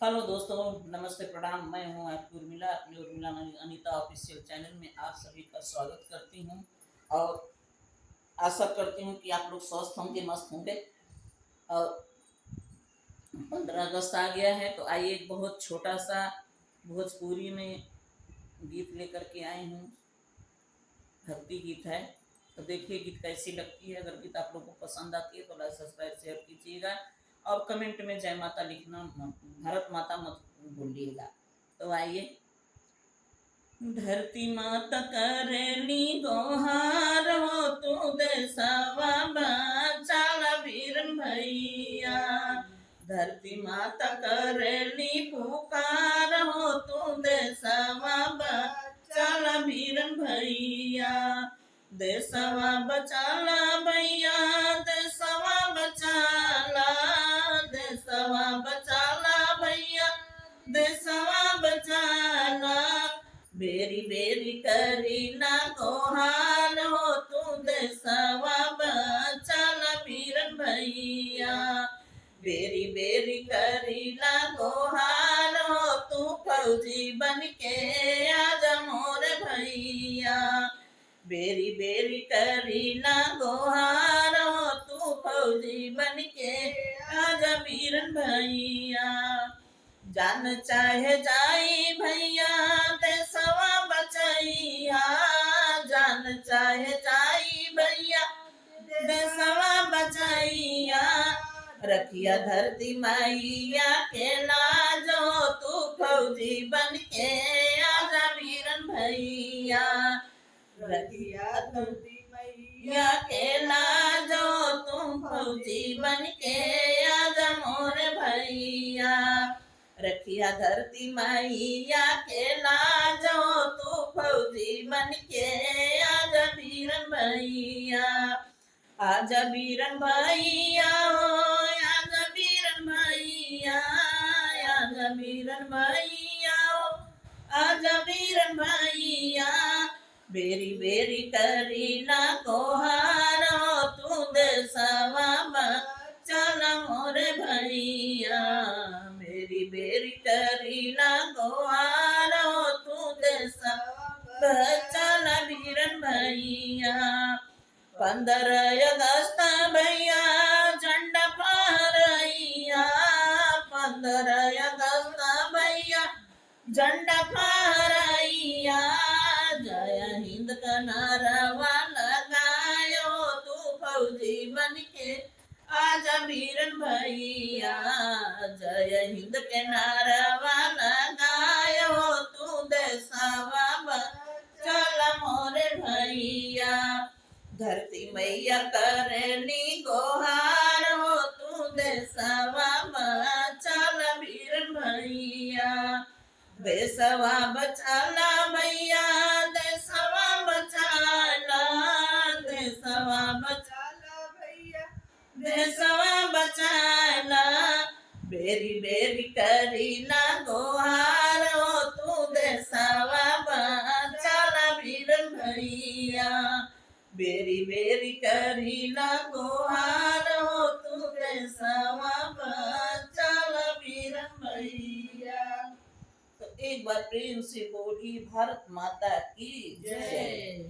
Hello दोस्तों, नमस्ते, प्रणाम। मैं हूं आपकी उर्मिला, अपनी उर्मिला अनीता ऑफिशियल चैनल में आप सभी का स्वागत करती हूं और आशा करती हूं कि आप लोग स्वस्थ होंगे, मस्त होंगे। और 15 अगस्त आ गया है, तो आइए एक बहुत छोटा सा भोजपुरी में गीत लेकर के आई हूं। भक्ति गीत है, तो देखिए गीत कैसी लगती है। अगर गीत आप लोगों को पसंद आती है तो लाइक सब्सक्राइब शेयर कीजिएगा और कमेंट में जय माता लिखना, भारत माता मत भूलिएगा। तो आइए। धरती माता करली गोहार हो, तू देशवा बचाला वीरन भैया। धरती माता करली पुकार हो, तू देशवा बचाला वीरन भैया। देशवा बचाला भैया, देशवा बचाला, देशवा बचाला भैया, देशवा बचाला। बेरी बेरी करी ना गोहार हो, तू देशवा बचाला वीरन भैया। बेरी बेरी करी ना गोहार हो, तू फौजी बन के आजा मोरे भैया। बेरी बेरी करी ना गोहार हो, तू फौजी बन के आजा वीरन भैया। जान चाहे जाई भैया, देशवा बचैया। जान चाहे जाई भैया, देशवा बचैया। रखिया धरती मैया के लाज हो, तू फौजी बन के आजा वीरन भैया। रखिया धरती मैया के लाज हो, तू फौजी बन के आजा मोरे भैया। रखिया धरती मैया के लाज हो, तू फौजी बन के आजा वीरन भैया। आजा वीरन भैया हो, आजा वीरन भैया, आजा वीरन भैया हो, आजा वीरन भैया। बेरी बेरी करी ना गोहार हो, तू देशवा बचाला मोरे भैया। बेरी बेरी करी ना गोहार हो, तू देशवा बचाला वीरन भैया। 15 अगस्त भैया झंडा फहराइया। 15 अगस्त भैया झंडा फहराइया। जय हिंद का नारा लगायो, तू फौजी बन के आजा वीरन भैया। जय हिंद के नारा लगायो, तू देशवा बचाला मोरे भैया। धरती मैया करली गोहार हो, तू देशवा बचाला वीरन भैया। देशवा बचाला भैया, देशवा बचाला, देशवा बचाला भैया, देशवा बचाला। बेरी बेरी करी ना गोहार हो, तू देशवा बचाला वीरन भैया। बेरी बेरी करी ना गोहार हो, तू देशवा बचाला वीरन भैया। तो एक बार प्रेम से बोली भारत माता की जय।